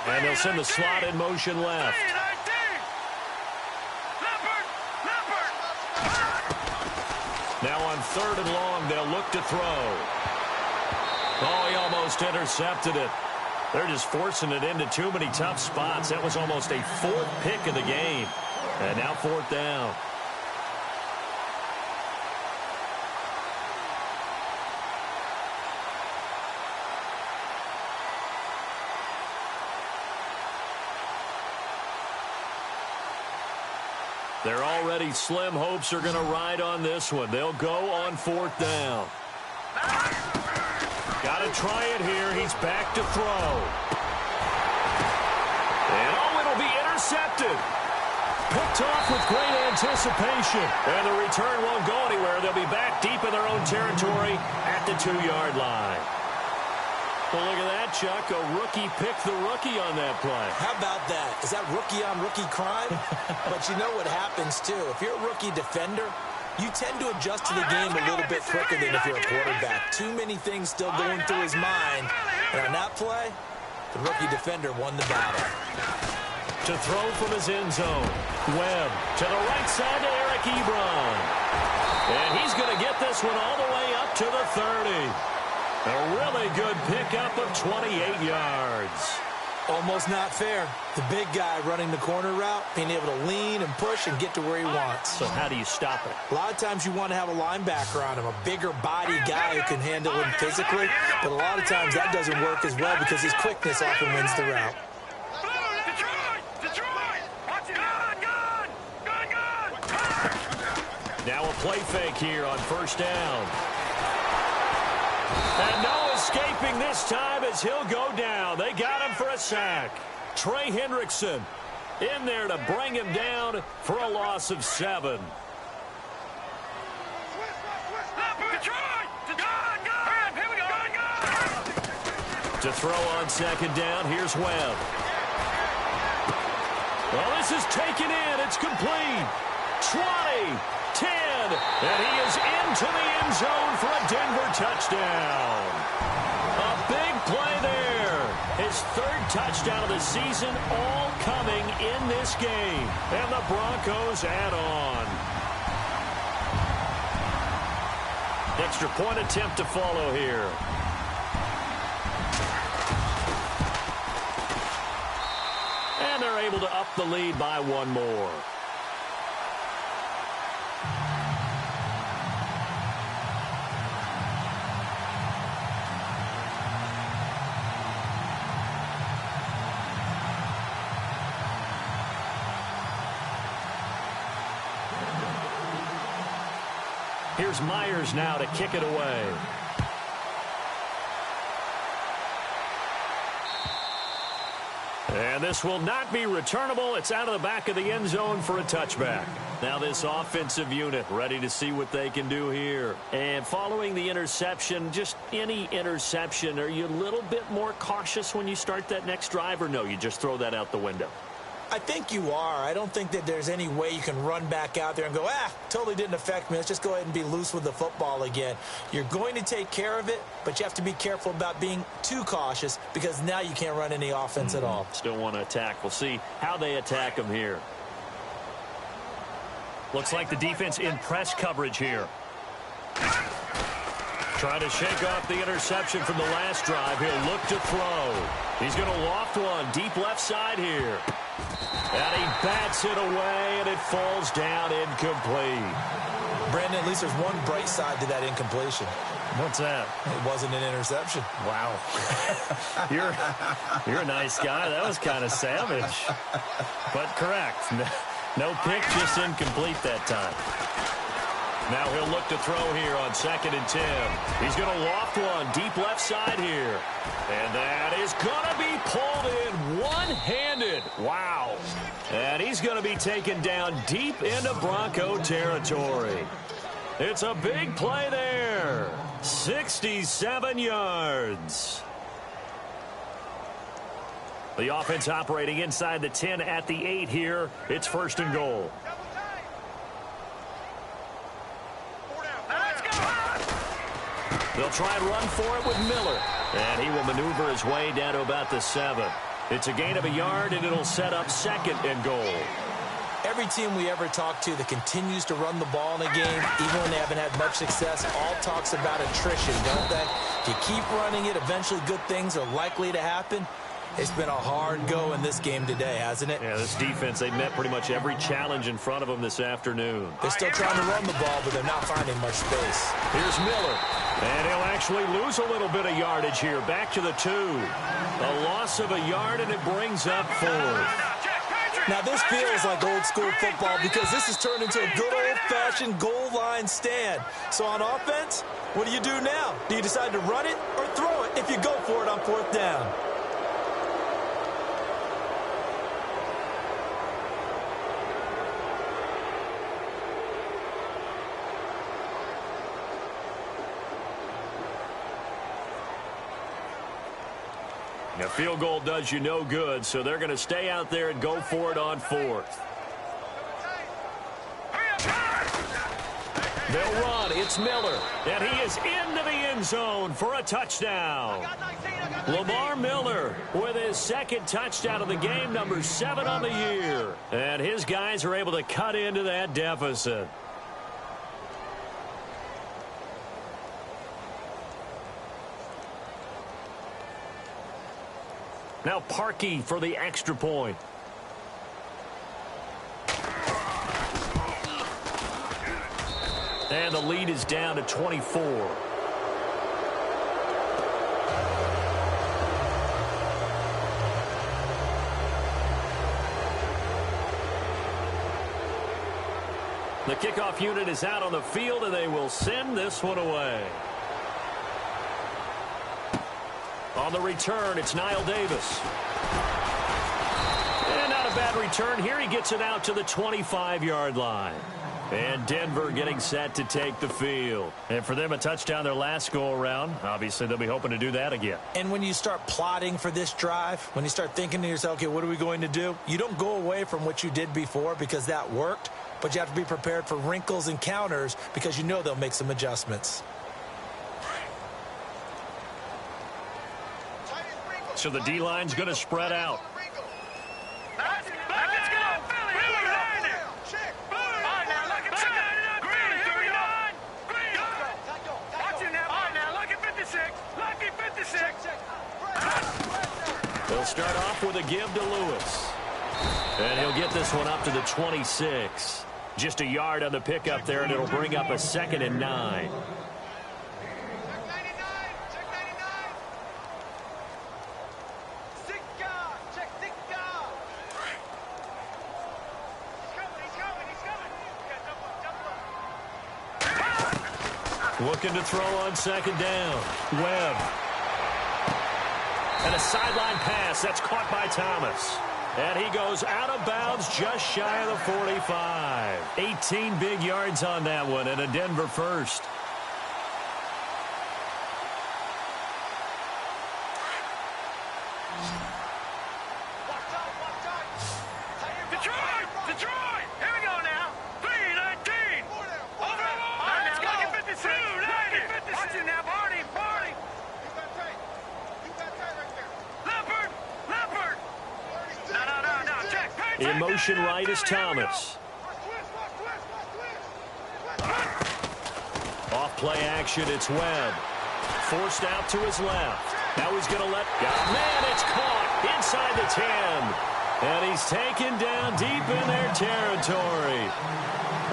And they'll send the slot in motion left. Now on third and long, they'll look to throw. Oh, he almost intercepted it. They're just forcing it into too many tough spots. That was almost a 4th pick of the game. And now 4th down. Their already slim hopes are going to ride on this one. They'll go on 4th down. Got to try it here. He's back to throw. And oh, it'll be intercepted. Picked off with great anticipation. And the return won't go anywhere. They'll be back deep in their own territory at the 2-yard line. Well, look at that, Chuck. A rookie picked the rookie on that play. How about that? Is that rookie-on-rookie crime? But you know what happens, too. If you're a rookie defender, you tend to adjust to the game a little bit quicker than if you're a quarterback. Too many things still going through his mind. And on that play, the rookie defender won the battle. To throw from his end zone. Webb to the right side to Eric Ebron. And he's going to get this one all the way up to the 30. A really good pickup of 28 yards. Almost not fair. The big guy running the corner route, being able to lean and push and get to where he wants. So how do you stop it? A lot of times you want to have a linebacker on him, a bigger body guy who can handle him physically. But a lot of times that doesn't work as well because his quickness often wins the route. Now a play fake here on first down. And no escaping this time as he'll go down. They got him for a sack. Trey Hendrickson in there to bring him down for a loss of 7. To throw on second down, here's Webb. Well, this is taken in. It's complete. 20. 10, and he is into the end zone for a Denver touchdown. A big play there. His 3rd touchdown of the season, all coming in this game. And the Broncos add on. Extra point attempt to follow here. And they're able to up the lead by 1 more. Here's Myers now to kick it away. And this will not be returnable. It's out of the back of the end zone for a touchback. Now this offensive unit ready to see what they can do here. And following the interception, just any interception, are you a little bit more cautious when you start that next drive, or no, you just throw that out the window? I think you are. I don't think that there's any way you can run back out there and go, totally didn't affect me. Let's just go ahead and be loose with the football again. You're going to take care of it, but you have to be careful about being too cautious because now you can't run any offense at all. Still want to attack. We'll see how they attack them here. Looks like the defense in press coverage here. Trying to shake off the interception from the last drive. He'll look to throw. He's going to loft one deep left side here. And he bats it away, and it falls down incomplete. Brandon, at least there's one bright side to that incompletion. What's that? It wasn't an interception. Wow. You're a nice guy. That was kind of savage. But correct. No pick, just incomplete that time. Now he'll look to throw here on 2nd and 10. He's going to loft one deep left side here. And that is going to be pulled in one-handed. Wow. And he's going to be taken down deep into Bronco territory. It's a big play there. 67 yards. The offense operating inside the 10 at the 8 here. It's first and goal. They'll try and run for it with Miller. And he will maneuver his way down to about the 7. It's a gain of a yard, and it'll set up second and goal. Every team we ever talk to that continues to run the ball in a game, even when they haven't had much success, all talks about attrition, don't they? If you keep running it, eventually good things are likely to happen. It's been a hard go in this game today, hasn't it? Yeah, this defense, they met pretty much every challenge in front of them this afternoon. They're still trying to run the ball, but they're not finding much space. Here's Miller. And he'll actually lose a little bit of yardage here. Back to the 2. A loss of a yard, and it brings up 4. Now, this feels like old-school football because this has turned into a good old-fashioned goal line stand. So on offense, what do you do now? Do you decide to run it or throw it if you go for it on 4th down? A field goal does you no good, so they're going to stay out there and go for it on 4th. They'll run. It's Miller. And he is into the end zone for a touchdown. Lamar Miller with his second touchdown of the game, number 7 on the year. And his guys are able to cut into that deficit. Now Parkey for the extra point. And the lead is down to 24. The kickoff unit is out on the field, and they will send this one away. On the return, it's Niall Davis. And not a bad return here. He gets it out to the 25-yard line. And Denver getting set to take the field. And for them, a touchdown their last go-around. Obviously, they'll be hoping to do that again. And when you start plotting for this drive, when you start thinking to yourself, okay, what are we going to do? You don't go away from what you did before because that worked, but you have to be prepared for wrinkles and counters because you know they'll make some adjustments. So the D-line's going to spread out. They'll start off with a give to Lewis. And he'll get this one up to the 26. Just a yard on the pickup there, and it'll bring up a 2nd and 9. Looking to throw on 2nd down. Webb. And a sideline pass. That's caught by Thomas. And he goes out of bounds just shy of the 45. 18 big yards on that one, and a Denver first. In motion right is Thomas. Off play action, it's Webb. Forced out to his left. Now he's going to let go. Man, it's caught inside the 10. And he's taken down deep in their territory.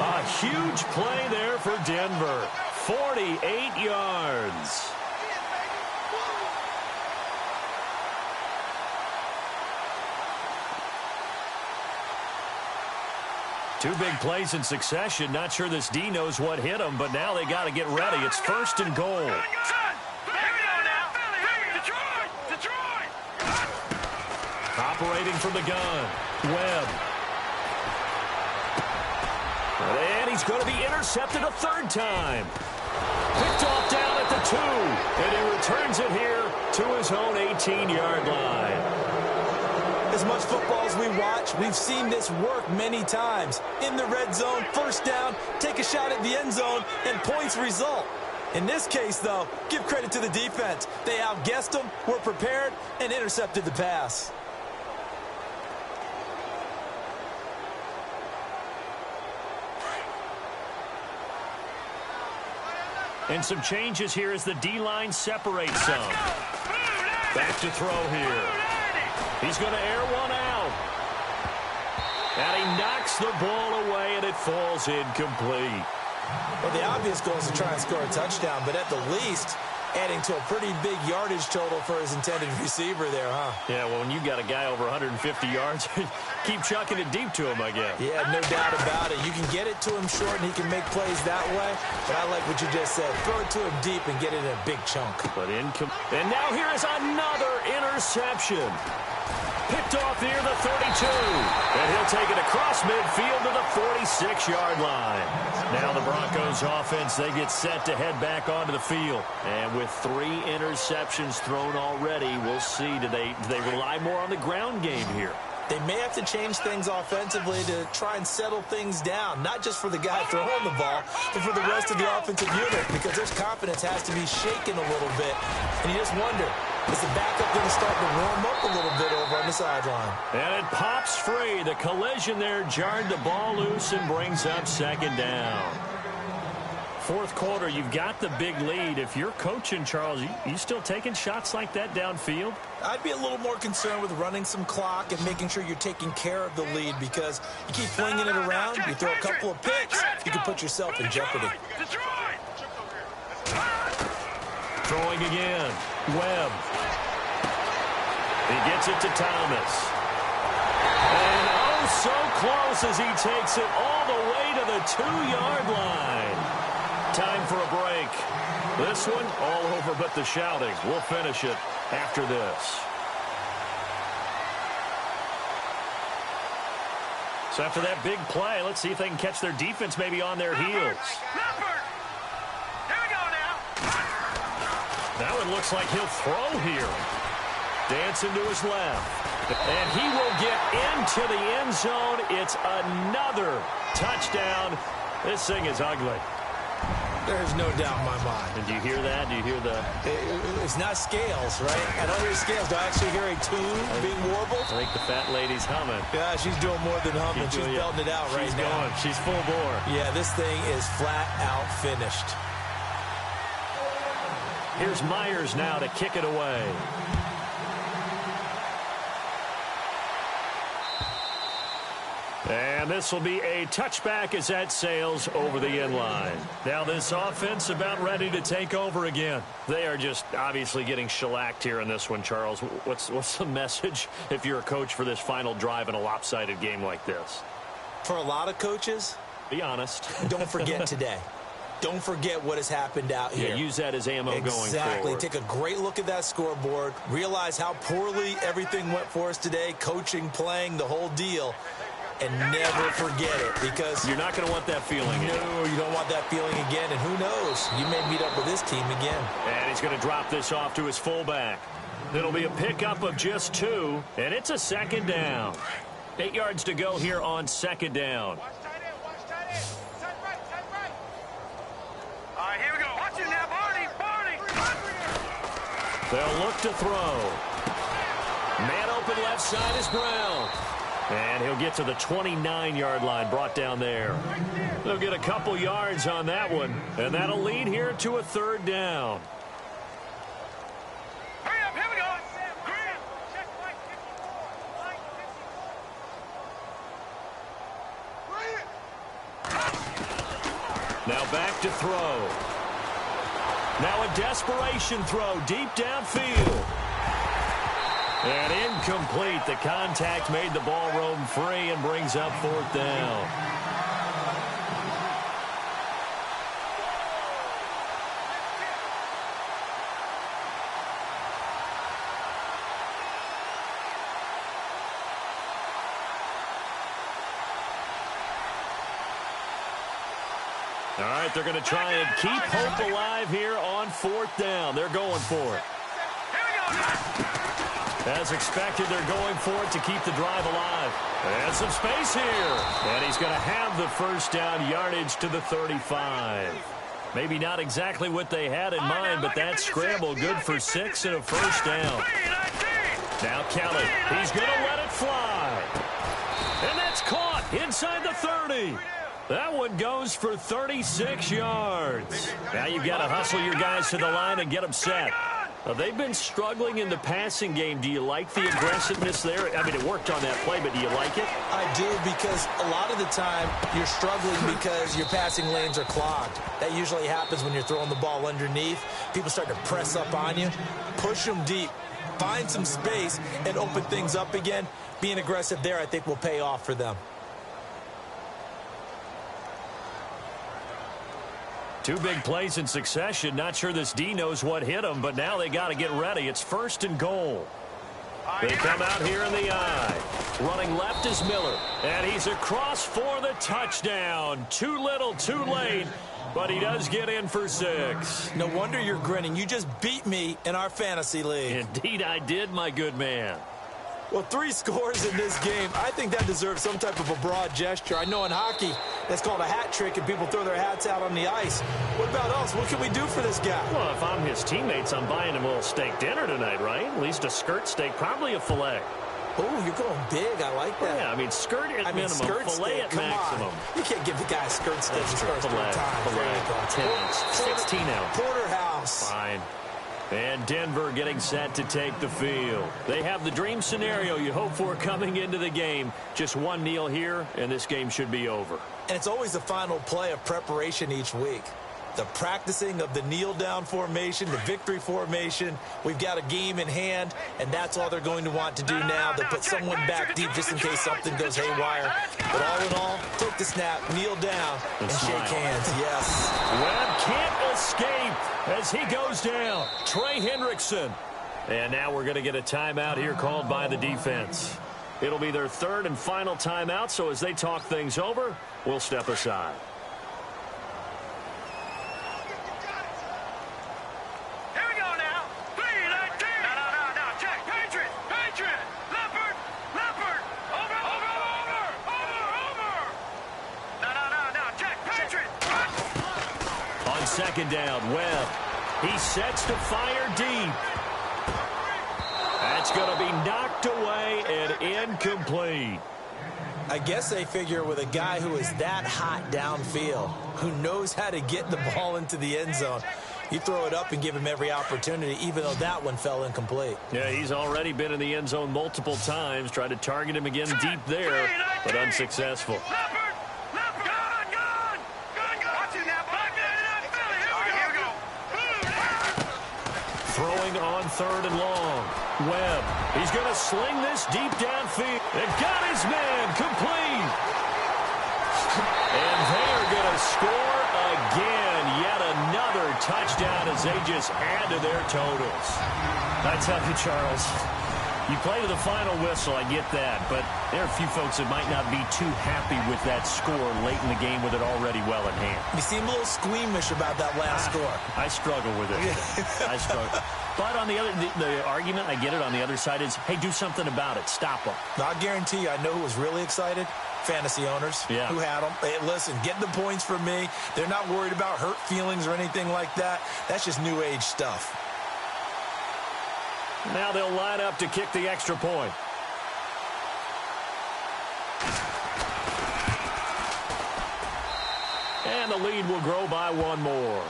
A huge play there for Denver. 48 yards. Two big plays in succession. Not sure this D knows what hit him, but now they got to get ready. It's 1st and goal. Operating from the gun. Webb. And he's going to be intercepted a 3rd time. Picked off down at the 2. And he returns it here to his own 18-yard line. As much football as we watch, we've seen this work many times. In the red zone, first down, take a shot at the end zone, and points result. In this case, though, give credit to the defense. They outguessed them, were prepared, and intercepted the pass. And some changes here as the D-line separates some. Back to throw here. He's going to air one out. And he knocks the ball away, and it falls incomplete. Well, the obvious goal is to try and score a touchdown, but at the least, adding to a pretty big yardage total for his intended receiver there, huh? Yeah, well, when you got a guy over 150 yards, keep chucking it deep to him, I guess. Yeah, no doubt about it. You can get it to him short, and he can make plays that way, but I like what you just said. Throw it to him deep and get it in a big chunk. But and now here is another interception. Picked off near the 32. And he'll take it across midfield to the 46-yard line. Now the Broncos offense, they get set to head back onto the field. And with 3 interceptions thrown already, we'll see, do they rely more on the ground game here? They may have to change things offensively to try and settle things down, not just for the guy throwing the ball, but for the rest of the offensive unit, because their confidence has to be shaken a little bit. And you just wonder, is the backup going to start to warm up a little bit over on the sideline? And it pops free. The collision there jarred the ball loose and brings up second down. Fourth quarter, you've got the big lead. If you're coaching, Charles, you still taking shots like that downfield? I'd be a little more concerned with running some clock and making sure you're taking care of the lead, because you keep flinging it around, you throw a couple of picks, you can put yourself in jeopardy. Throwing again. Webb. He gets it to Thomas. And oh, so close as he takes it all the way to the 2-yard line. Time for a break. This one all over but the shouting. We'll finish it after this. So after that big play, let's see if they can catch their defense maybe on their heels. Now it looks like he'll throw here. Dancing to his left. And he will get into the end zone. It's another touchdown. This thing is ugly. There's no doubt in my mind. And do you hear that? Do you hear the... It's not scales, right? I don't hear scales. Do I actually hear a tune being warbled? I think the fat lady's humming. Yeah, she's doing more than humming. She's belting it out right now. She's going. She's full bore. Yeah, this thing is flat out finished. Here's Myers now to kick it away. And this will be a touchback as that sails over the end line. Now this offense about ready to take over again. They are just obviously getting shellacked here in this one, Charles. What's the message if you're a coach for this final drive in a lopsided game like this? For a lot of coaches, be honest. Don't forget today. Don't forget what has happened out here. Yeah, use that as ammo going forward. Exactly. Take a great look at that scoreboard. Realize how poorly everything went for us today. Coaching, playing, the whole deal. And never forget it, because you're not going to want that feeling again. No, you don't want that feeling again. And who knows? You may meet up with this team again. And he's going to drop this off to his fullback. It'll be a pickup of just 2, and it's a second down. 8 yards to go here on second down. Watch tight end. Tight right. All right, here we go. Watch it now, Barney. They'll look to throw. Man open left side is Brown. And he'll get to the 29-yard line, brought down there. They'll get a couple yards on that one, and that'll lead here to a third down. Hurry up, here we go. Green. Check white 54. Now back to throw. Now a desperation throw deep downfield. And incomplete. The contact made the ball roam free and brings up fourth down. All right, they're going to try and keep hope alive here on 4th down. They're going for it. Here we go. As expected, they're going for it to keep the drive alive. And some space here. And he's going to have the first down yardage to the 35. Maybe not exactly what they had in mind, but that scramble good for 6 and a first down. Now Kelly, he's going to let it fly. And that's caught inside the 30. That one goes for 36 yards. Now you've got to hustle your guys to the line and get them set. They've been struggling in the passing game. Do you like the aggressiveness there? I mean, it worked on that play, but do you like it? I do, because a lot of the time you're struggling because your passing lanes are clogged. That usually happens when you're throwing the ball underneath. People start to press up on you. Push them deep. Find some space and open things up again. Being aggressive there, I think, will pay off for them. 2 big plays in succession. Not sure this D knows what hit him, but now they got to get ready. It's 1st and goal. They come out here in the eye. Running left is Miller, and he's across for the touchdown. Too little, too late, but he does get in for 6. No wonder you're grinning. You just beat me in our fantasy league. Indeed I did, my good man. Well, 3 scores in this game. I think that deserves some type of a broad gesture. I know in hockey, that's called a hat trick, and people throw their hats out on the ice. What about us? What can we do for this guy? Well, if I'm his teammates, I'm buying him a little steak dinner tonight, right? At least a skirt steak, probably a filet. Oh, you're going big. I like that. Yeah, I mean, skirt at minimum, skirt filet steak, at come maximum. on. You can't give the guy a skirt steak. That's true. First Filet, time. filet, 10 ounce, 16 ounce. Porterhouse. Fine. And Denver getting set to take the field. They have the dream scenario you hope for coming into the game. Just one kneel here, and this game should be over. And it's always the final play of preparation each week. The practicing of the kneel-down formation, the victory formation. We've got a game in hand, and that's all they're going to want to do now. They'll put someone back deep just in case something goes haywire. But all in all, take the snap, kneel down, and shake hands. Yes. Webb can't escape as he goes down. Trey Hendrickson. And now we're going to get a timeout here called by the defense. It'll be their 3rd and final timeout, so as they talk things over, we'll step aside. Second down, Webb. He sets to fire deep. That's going to be knocked away and incomplete. I guess they figure with a guy who is that hot downfield, who knows how to get the ball into the end zone, you throw it up and give him every opportunity, even though that one fell incomplete. Yeah, he's already been in the end zone multiple times. Tried to target him again deep there, but unsuccessful. Throwing on 3rd and long. Webb, he's going to sling this deep downfield. And got his man complete. And they are going to score again. Yet another touchdown as they just add to their totals. I tell you, Charles, you play to the final whistle, I get that, but there are a few folks that might not be too happy with that score late in the game with it already well in hand. You seem a little squeamish about that last score. I struggle with it. I struggle. But on the other, the argument, I get it, on the other side is, hey, do something about it. Stop them. Now, I guarantee you, I know who was really excited. Fantasy owners who had them. Hey, listen, get the points from me. They're not worried about hurt feelings or anything like that. That's just new age stuff. Now they'll line up to kick the extra point. And the lead will grow by 1 more.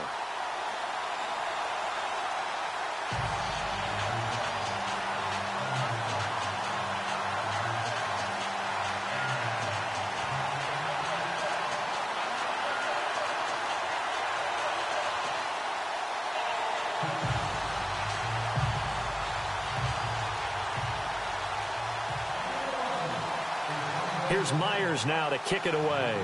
Here's Myers now to kick it away.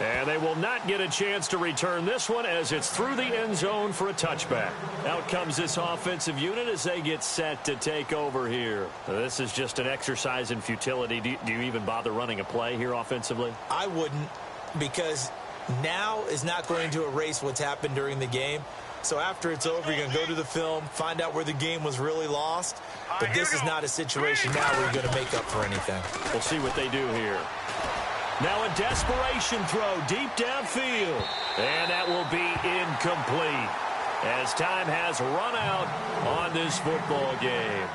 And they will not get a chance to return this one as it's through the end zone for a touchback. Out comes this offensive unit as they get set to take over here. This is just an exercise in futility. Do you even bother running a play here offensively? I wouldn't, because now is not going to erase what's happened during the game. So after it's over, you're going to go to the film, find out where the game was really lost. But this is not a situation now where you're going to make up for anything. We'll see what they do here. Now a desperation throw deep downfield. And that will be incomplete as time has run out on this football game.